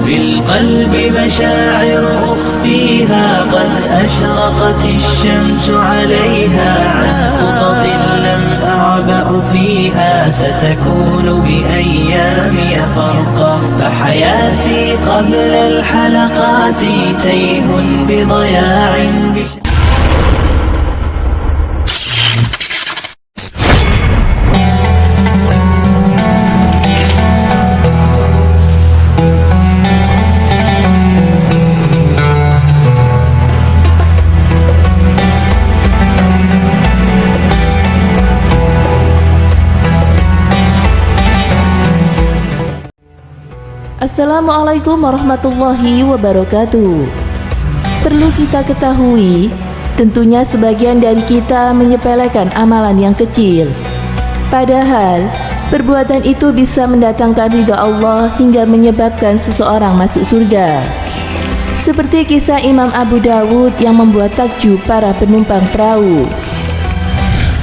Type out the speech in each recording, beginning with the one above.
في القلب مشاعر أخفيها قد أشرقت الشمس عليها عن خطط لم أعبأ فيها ستكون بأيامي فرقا فحياتي قبل الحلقات تيه بضياع Assalamualaikum warahmatullahi wabarakatuh. Perlu kita ketahui, tentunya sebagian dari kita menyepelekan amalan yang kecil. Padahal, perbuatan itu bisa mendatangkan ridha Allah hingga menyebabkan seseorang masuk surga. Seperti kisah Imam Abu Dawud yang membuat takjub para penumpang perahu.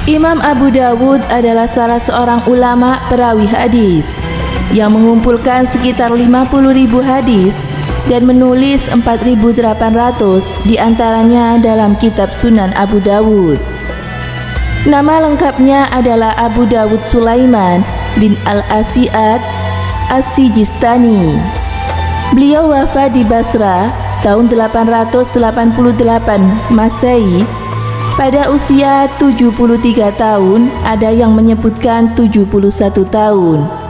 Imam Abu Dawud adalah salah seorang ulama perawi hadis yang mengumpulkan sekitar 50.000 hadis dan menulis 4.800 diantaranya dalam kitab Sunan Abu Dawud. Nama lengkapnya adalah Abu Dawud Sulaiman bin Al-Asi'ad As-Sijistani. Beliau wafat di Basra tahun 888 Masehi pada usia 73 tahun, ada yang menyebutkan 71 tahun.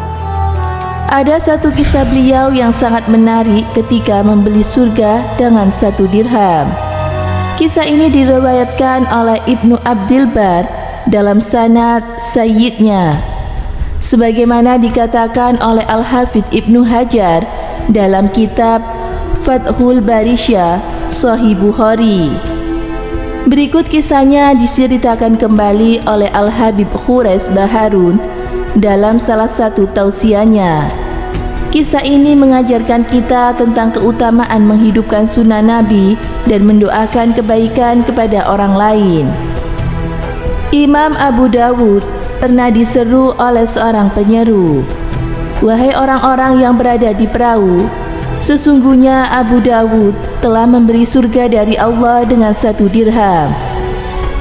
Ada satu kisah beliau yang sangat menarik ketika membeli surga dengan 1 dirham. Kisah ini diriwayatkan oleh Ibnu Abdil Bar dalam sanad Sayyidnya, sebagaimana dikatakan oleh Al-Hafidh Ibnu Hajar dalam kitab Fathul Barisya Sahih Bukhari. Berikut kisahnya diceritakan kembali oleh Al-Habib Khures Baharun dalam salah satu tausiahnya. Kisah ini mengajarkan kita tentang keutamaan menghidupkan sunnah Nabi dan mendoakan kebaikan kepada orang lain. Imam Abu Dawud pernah diseru oleh seorang penyeru, "Wahai orang-orang yang berada di perahu, sesungguhnya Abu Dawud telah memberi surga dari Allah dengan 1 dirham."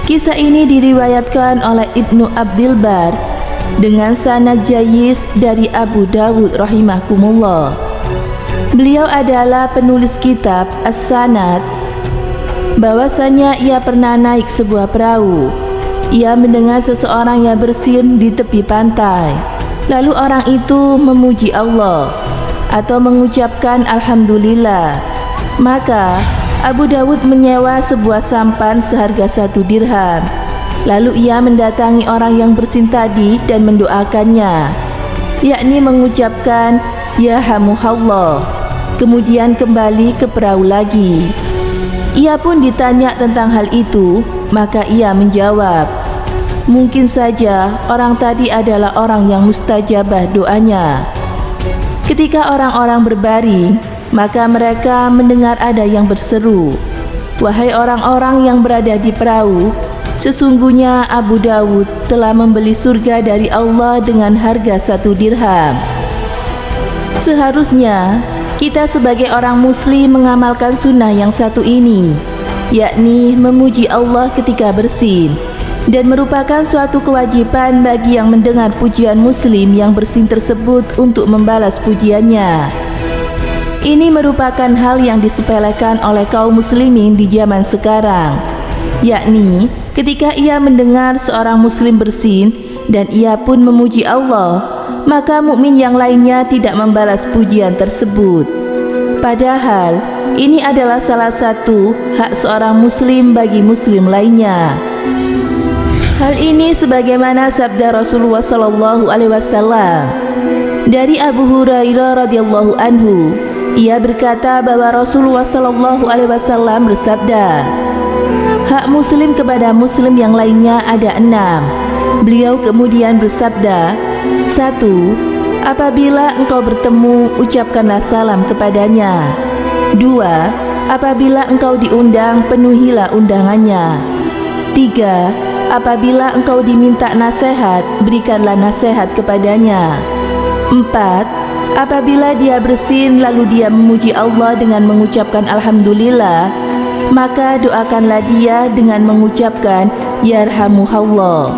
Kisah ini diriwayatkan oleh Ibnu Abdil Bar dengan sanad jayis dari Abu Dawud rahimahkumullah. Beliau adalah penulis kitab As-Sanad. Bahwasanya ia pernah naik sebuah perahu. Ia mendengar seseorang yang bersin di tepi pantai. Lalu orang itu memuji Allah atau mengucapkan Alhamdulillah. Maka Abu Dawud menyewa sebuah sampan seharga 1 dirham. Lalu ia mendatangi orang yang bersin tadi dan mendoakannya, yakni mengucapkan Ya Hamuhallah, kemudian kembali ke perahu lagi. Ia pun ditanya tentang hal itu, maka ia menjawab, mungkin saja orang tadi adalah orang yang mustajabah doanya. Ketika orang-orang berbaring, maka mereka mendengar ada yang berseru, "Wahai orang-orang yang berada di perahu, sesungguhnya Abu Dawud telah membeli surga dari Allah dengan harga 1 dirham." Seharusnya kita sebagai orang muslim mengamalkan sunnah yang satu ini, yakni memuji Allah ketika bersin, dan merupakan suatu kewajiban bagi yang mendengar pujian muslim yang bersin tersebut untuk membalas pujiannya. Ini merupakan hal yang disepelekan oleh kaum muslimin di zaman sekarang, yakni ketika ia mendengar seorang muslim bersin dan ia pun memuji Allah, maka mukmin yang lainnya tidak membalas pujian tersebut. Padahal ini adalah salah satu hak seorang muslim bagi muslim lainnya. Hal ini sebagaimana sabda Rasulullah SAW dari Abu Hurairah radhiyallahu anhu. Ia berkata bahwa Rasulullah SAW bersabda, hak muslim kepada muslim yang lainnya ada 6. Beliau kemudian bersabda, 1. Apabila engkau bertemu, ucapkanlah salam kepadanya. 2. Apabila engkau diundang, penuhilah undangannya. 3. Apabila engkau diminta nasihat, berikanlah nasihat kepadanya. 4. Apabila dia bersin lalu dia memuji Allah dengan mengucapkan Alhamdulillah, maka doakanlah dia dengan mengucapkan Yarhamuhallah.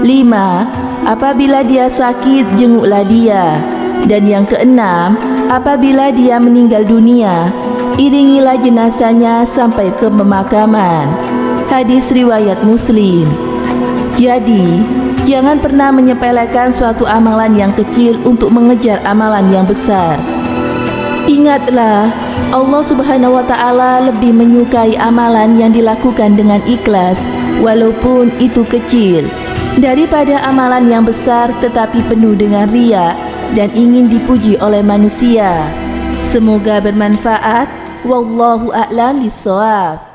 5. Apabila dia sakit, jenguklah dia. Dan yang keenam, apabila dia meninggal dunia, iringilah jenazahnya sampai ke pemakaman. Hadis riwayat Muslim. Jadi, jangan pernah menyepelekan suatu amalan yang kecil untuk mengejar amalan yang besar. Ingatlah, Allah Subhanahu wa Ta'ala lebih menyukai amalan yang dilakukan dengan ikhlas, walaupun itu kecil, daripada amalan yang besar tetapi penuh dengan riya dan ingin dipuji oleh manusia. Semoga bermanfaat. Wallahu a'lam bishawab.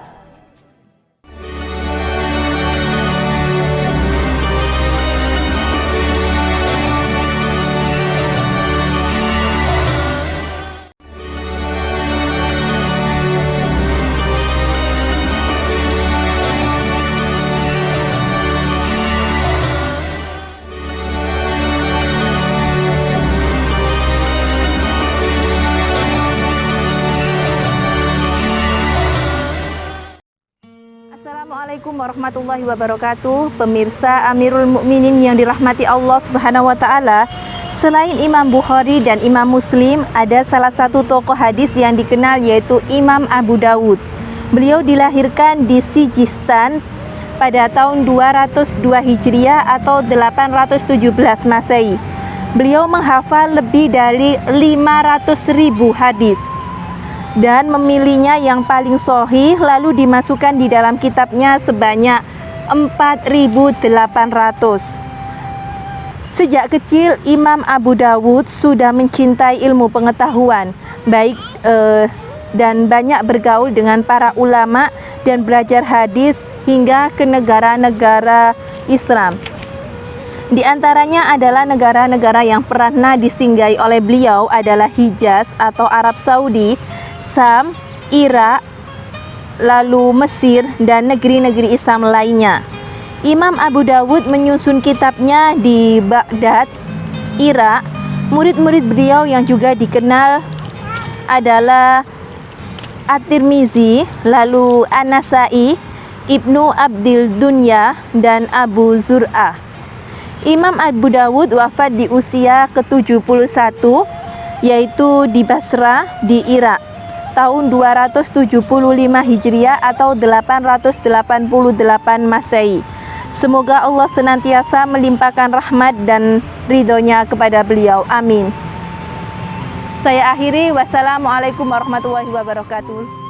Assalamualaikum warahmatullahi wabarakatuh. Pemirsa Amirul Mukminin yang dirahmati Allah Subhanahu wa Ta'ala, selain Imam Bukhari dan Imam Muslim, ada salah satu tokoh hadis yang dikenal, yaitu Imam Abu Dawud. Beliau dilahirkan di Sijistan pada tahun 202 Hijriah atau 817 Masehi. Beliau menghafal lebih dari 500.000 hadis dan memilihnya yang paling sahih, lalu dimasukkan di dalam kitabnya sebanyak 4.800. Sejak kecil Imam Abu Dawud sudah mencintai ilmu pengetahuan dan banyak bergaul dengan para ulama dan belajar hadis hingga ke negara-negara Islam. Di antaranya adalah negara-negara yang pernah disinggahi oleh beliau adalah Hijaz atau Arab Saudi, Sam, Irak, lalu Mesir, dan negeri-negeri Islam lainnya. Imam Abu Dawud menyusun kitabnya di Baghdad, Irak. Murid-murid beliau yang juga dikenal adalah At-Tirmizi, lalu An-Nasai, Ibnu Abdil Dunya, dan Abu Zur'ah. Imam Abu Dawud wafat di usia ke-71, yaitu di Basra, di Irak, tahun 275 Hijriah atau 888 Masehi. Semoga Allah senantiasa melimpahkan rahmat dan ridhonya kepada beliau. Amin. Saya akhiri. Wassalamualaikum warahmatullahi wabarakatuh.